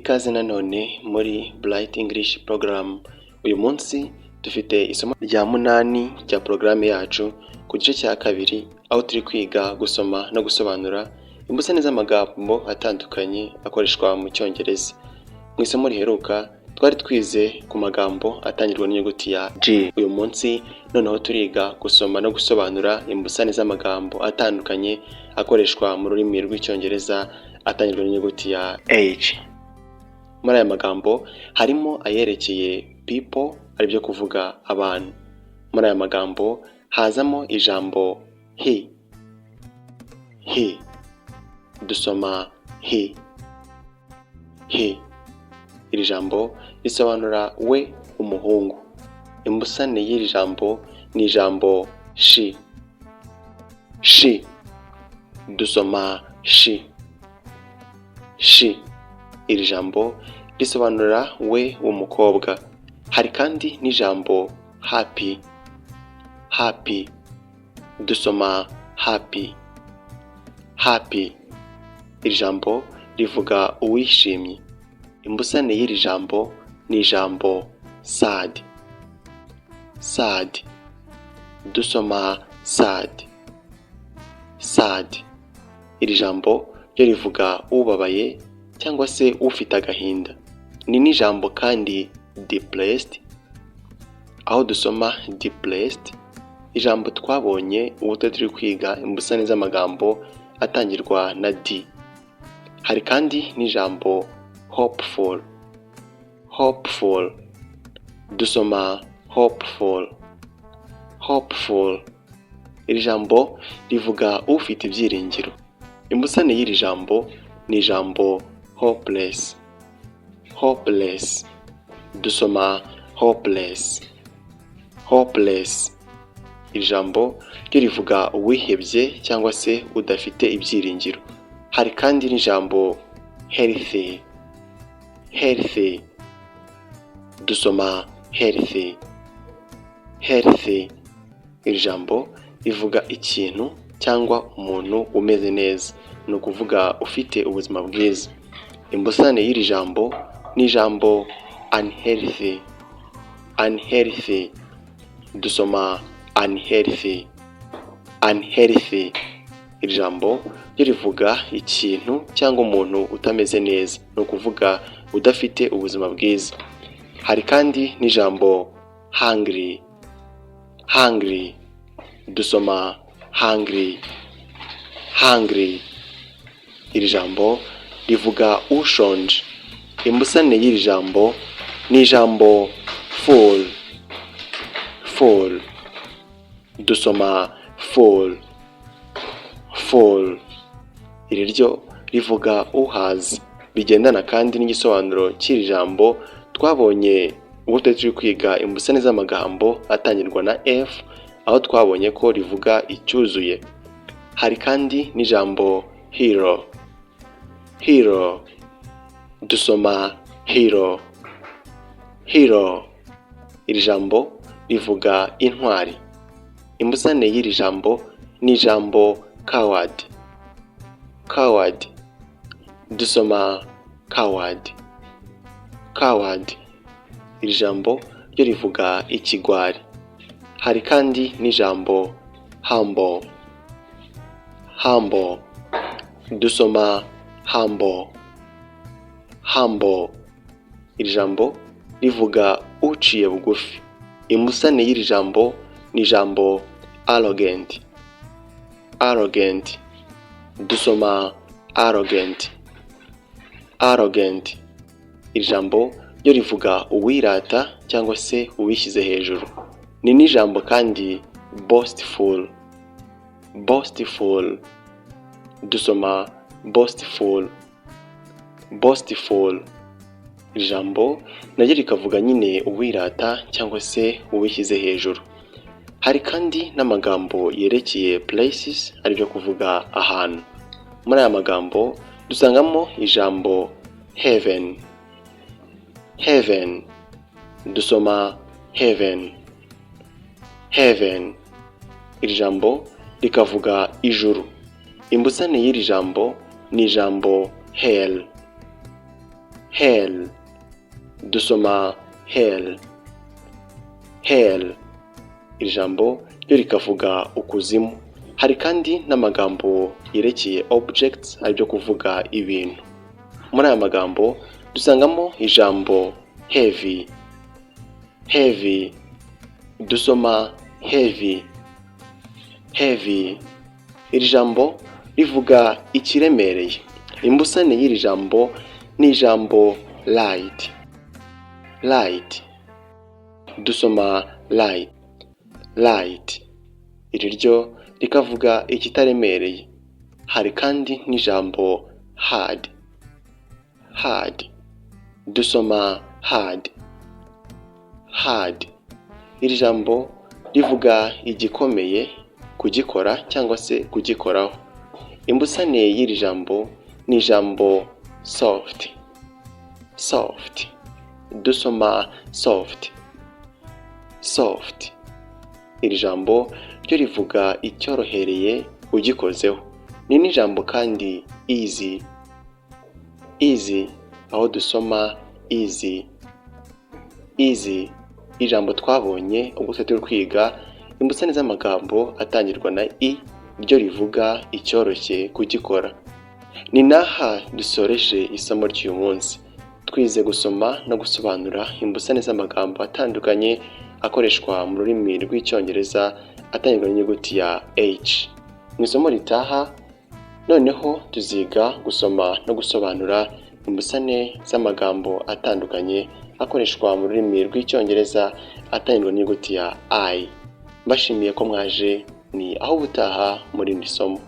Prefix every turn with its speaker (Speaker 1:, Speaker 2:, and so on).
Speaker 1: Ikaze nanone muri Bright English Program. Uyu munsi dufite isomo rya 8 rya porogaramu yacu ku gice cya kabiri, aho turi kwiga gusoma no gusobanura imbusane z'amagambo atandukanye akoreshwa mu Cyongereza. Mu isomo riheruka twari twize ku magambo atangirwa n'inyuguti ya G. Uyu munsi noneho turiga gusoma no gusobanura imbusane z'amagambo atandukanye akoreshwa mu rurimi rw'Icyongereza atangirwa n'inyuguti ya H. Muri aya magambo harimo ayerekeye people, aribyo kuvuga abantu. Muri aya magambo hazamo ijambo he. Dusoma he. Iri jambo risobanura we, umuhungu. Imbusane y'iri jambo ni ijambo she. Dusoma she. Iri jambo risobanura we w'umukobwa. Hari kandi n'ijambo happy. Dusoma happy. Iri jambo rivuga uwishimye. Imbusane y'iri jambo ni ijambo sad. Dusoma sad. Iri jambo ryo rivuga ubabaye cyangwa se ufite agahinda. Ni n'ijambo kandi depressed, aho dusoma depressed, ijambo twabonye ubu turi kwiga imbusane z'amagambo atangirwa na D. Hari kandi n'ijambo hopeful. Dusoma hopeful. Iri jambo rivuga ufite ibyiringiro. Imbusane y'iri jambo ni ijambo hopeless. Dusoma hopeless. Iri jambo ryo rivuga uwihebye cyangwa se udafite ibyiringiro. Hari kandi n'ijambo healthy. Dusoma healthy. Iri jambo rivuga ikintu cyangwa umuntu umeze neza, ni ukuvuga ufite ubuzima bwiza. Imbusane y'iri jambo ni ijambo unhealthy. Dusoma unhealthy. Iri jambo ryo rivuga ikintu cyangwa umuntu utameze neza, ni ukuvuga udafite ubuzima bwiza. Hari kandi n'ijambo hungry. Dusoma hungry. Iri jambo rivuga ushonje. Imbusane y'iri jambo ni ijambo full. Dusoma full. Iri ryo rivuga uhaze. Bigendana kandi n'igisobanuro cy'iri jambo twabonye ubwo turi kwiga imbusane z'amagambo atangirwa na F, aho twabonye ko rivuga icyuzuye. Hari kandi n'ijambo hero. Dusoma hero. Iri jambo rivuga intwari. Imbusane y'iri jambo ni ijambo coward. Dusoma coward. Iri jambo ryo rivuga ikigwari. Hari kandi n'ijambo humble. Dusoma humble. Iri jambo rivuga uciye bugufi. Imbusane y'iri jambo ni ijambo arrogant. Dusoma arrogant. Iri jambo ryo rivuga uwirata cyangwa se uwishyize hejuru. Ni n'ijambo kandi boastful. Dusoma boastful. Iri jambo naryo rikavuga nyine uwirata cyangwa se uwishyize hejuru. Hari kandi n'amagambo yerekeye places, aribyo kuvuga ahantu. Muri aya magambo dusangamo ijambo heaven. Dusoma heaven. Iri jambo rikavuga ijuru. Imbusane y'iri jambo ni ijambo hell. hell. Dusoma hell. Hell. Iri jambo ryo rikavuga ukuzimu. Hari kandi n'amagambo yerekeye objects, aribyo kuvuga ibintu. Muri aya magambo dusangamo ijambo heavy. Heavy. Dusoma heavy. Heavy. Iri jambo rivuga ikiremereye. Imbusane y'iri jambo ni ijambo light. Light. Dusoma light. Light. Iri ryo rikavuga ikitaremereye. Hari kandi n'ijambo hard. Hard. Dusoma hard. Hard. Iri jambo rivuga igikomeye, kugikora cyangwa se kugikoraho. Imbusane y'iri jambo ni ijambo soft. Soft. Dusoma soft. Soft. Iri jambo ryo rivuga icyorohereye ugikozeho. Ni n'ijambo kandi easy. Easy, aho dusoma easy. Easy. Ijambo twabonye ubwo turi kwiga imbusane z'amagambo atangirwa na i, ryo rivuga icyoroshye kugikora. Ni naha dusoreje isomo ry'uyu munsi. Twize gusoma no gusobanura imbusane z'amagambo atandukanye akoreshwa mu rurimi rw'Icyongereza atangirwa n'inyuguti ya H. Mu isomo ritaha noneho tuziga gusoma no gusobanura imbusane z'amagambo atandukanye akoreshwa mu rurimi rw'Icyongereza atangirwa n'inyuguti ya I. Mbashimiye ko mwaje, ni aho ubutaha muri iri somo.